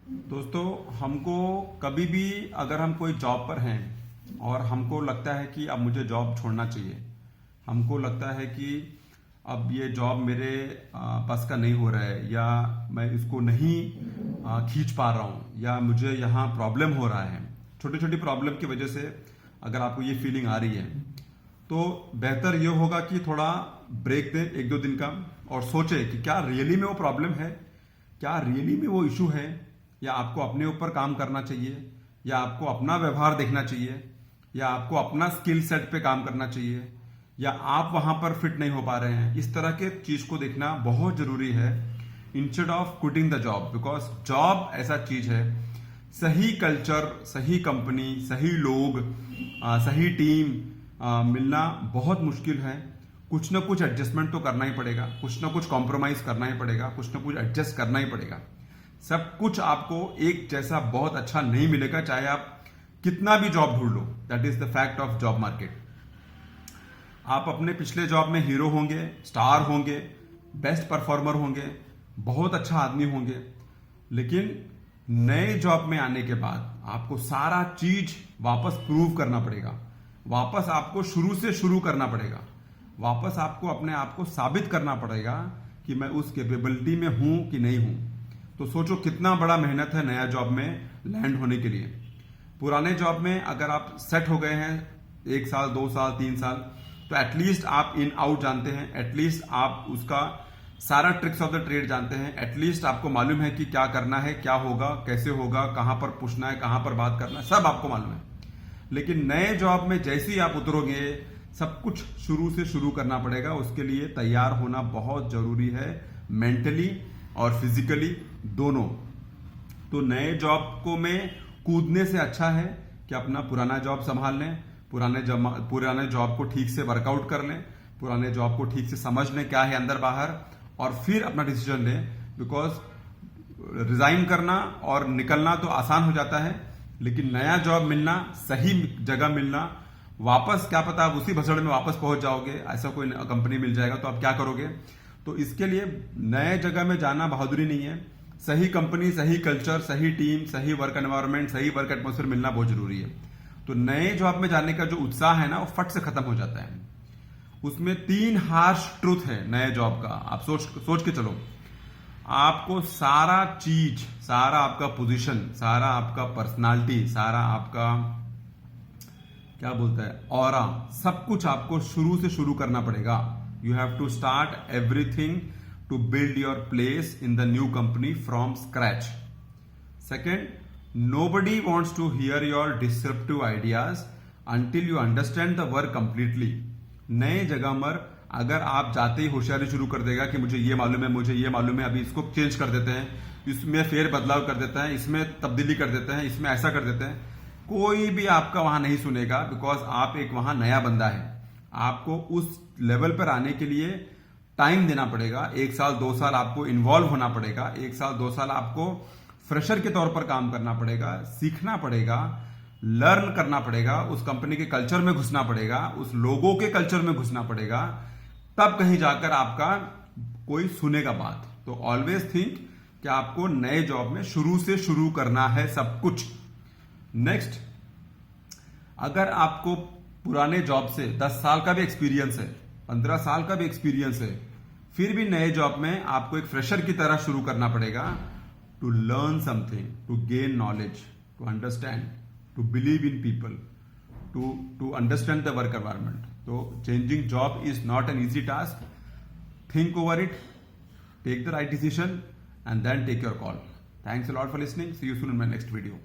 दोस्तों, हमको कभी भी अगर हम कोई जॉब पर हैं और हमको लगता है कि अब मुझे जॉब छोड़ना चाहिए, हमको लगता है कि अब ये जॉब मेरे बस का नहीं हो रहा है, या मैं इसको नहीं खींच पा रहा हूँ, या मुझे यहाँ प्रॉब्लम हो रहा है, छोटी छोटी प्रॉब्लम की वजह से अगर आपको ये फीलिंग आ रही है, तो बेहतर ये होगा कि थोड़ा ब्रेक दें एक दो दिन का और सोचें कि क्या रियली में वो प्रॉब्लम है, क्या रियली में वो इशू है, या आपको अपने ऊपर काम करना चाहिए, या आपको अपना व्यवहार देखना चाहिए, या आपको अपना स्किल सेट पे काम करना चाहिए, या आप वहां पर फिट नहीं हो पा रहे हैं। इस तरह के चीज को देखना बहुत जरूरी है instead of quitting the job, because job ऐसा चीज है, सही कल्चर, सही कंपनी, सही लोग, सही टीम मिलना बहुत मुश्किल है। कुछ ना कुछ एडजस्टमेंट तो करना ही पड़ेगा, कुछ ना कुछ कॉम्प्रोमाइज करना ही पड़ेगा, कुछ ना कुछ एडजस्ट करना ही पड़ेगा। सब कुछ आपको एक जैसा बहुत अच्छा नहीं मिलेगा, चाहे आप कितना भी जॉब ढूंढ लो। That is the fact of job market. आप अपने पिछले जॉब में हीरो होंगे, स्टार होंगे, बेस्ट परफॉर्मर होंगे, बहुत अच्छा आदमी होंगे, लेकिन नए जॉब में आने के बाद आपको सारा चीज वापस प्रूव करना पड़ेगा, वापस आपको शुरू से शुरू करना पड़ेगा, वापस आपको अपने आप को साबित करना पड़ेगा कि मैं उस कैपेबिलिटी में हूं कि नहीं हूं। तो सोचो कितना बड़ा मेहनत है नया जॉब में लैंड होने के लिए। पुराने जॉब में अगर आप सेट हो गए हैं 1 साल, 2 साल, 3 साल, तो एटलीस्ट आप इन आउट जानते हैं, एटलीस्ट आप उसका सारा ट्रिक्स ऑफ द ट्रेड जानते हैं, एटलीस्ट आपको मालूम है कि क्या करना है, क्या होगा, कैसे होगा, कहां पर पूछना है, कहां पर बात करना है, सब आपको मालूम है। लेकिन नए जॉब में जैसे ही आप उतरोगे, सब कुछ शुरू से शुरू करना पड़ेगा। उसके लिए तैयार होना बहुत जरूरी है, मेंटली और फिजिकली दोनों। तो नए जॉब को में कूदने से अच्छा है कि अपना पुराना जॉब संभाल लें, पुराने जॉब को ठीक से वर्कआउट कर लें, पुराने जॉब को ठीक से समझ लें क्या है अंदर बाहर, और फिर अपना डिसीजन लें। बिकॉज रिजाइन करना और निकलना तो आसान हो जाता है, लेकिन नया जॉब मिलना, सही जगह मिलना, वापस क्या पता आप उसी भसड़ में वापस पहुंच जाओगे, ऐसा कोई कंपनी मिल जाएगा तो आप क्या करोगे। तो इसके लिए नए जगह में जाना बहादुरी नहीं है, सही कंपनी, सही कल्चर, सही टीम, सही वर्क एनवायरनमेंट, सही वर्क एटमोसफेयर मिलना बहुत जरूरी है। तो नए जॉब में जाने का जो उत्साह है ना, वो फट से खत्म हो जाता है। उसमें 3 हार्श ट्रूथ है नए जॉब का। आप सोच के चलो, आपको सारा चीज, सारा आपका पोजीशन, सारा आपका पर्सनालिटी, सारा आपका क्या बोलता है ऑरा, सब कुछ आपको शुरू से शुरू करना पड़ेगा। You have to start everything to build your place in the new company from scratch. Second, nobody wants to hear your disruptive ideas until you understand the work completely। नए जगह पर अगर आप जाते ही होशियारी शुरू कर देगा कि मुझे ये मालूम है, मुझे ये मालूम है, अभी इसको चेंज कर देते हैं, इसमें फेर बदलाव कर देते हैं, इसमें तब्दीली कर देते हैं, इसमें ऐसा कर देते हैं, कोई भी आपका वहां नहीं सुनेगा। बिकॉज आप एक वहां नया बंदा है। आपको उस लेवल पर आने के लिए टाइम देना पड़ेगा। 1 साल 2 साल आपको इन्वॉल्व होना पड़ेगा, 1 साल 2 साल आपको फ्रेशर के तौर पर काम करना पड़ेगा, सीखना पड़ेगा, लर्न करना पड़ेगा, उस कंपनी के कल्चर में घुसना पड़ेगा, उस लोगों के कल्चर में घुसना पड़ेगा, तब कहीं जाकर आपका कोई सुनेगा बात। तो ऑलवेज थिंक कि आपको नए जॉब में शुरू से शुरू करना है सब कुछ। नेक्स्ट, अगर आपको पुराने जॉब से 10 साल का भी एक्सपीरियंस है, 15 साल का भी एक्सपीरियंस है, फिर भी नए जॉब में आपको एक फ्रेशर की तरह शुरू करना पड़ेगा। To learn something, to gain knowledge, to understand, to believe in people, to understand the work environment. So changing job is not an easy task. Think over it, take the right decision, and then take your call. Thanks a lot for listening. See you soon in my next video.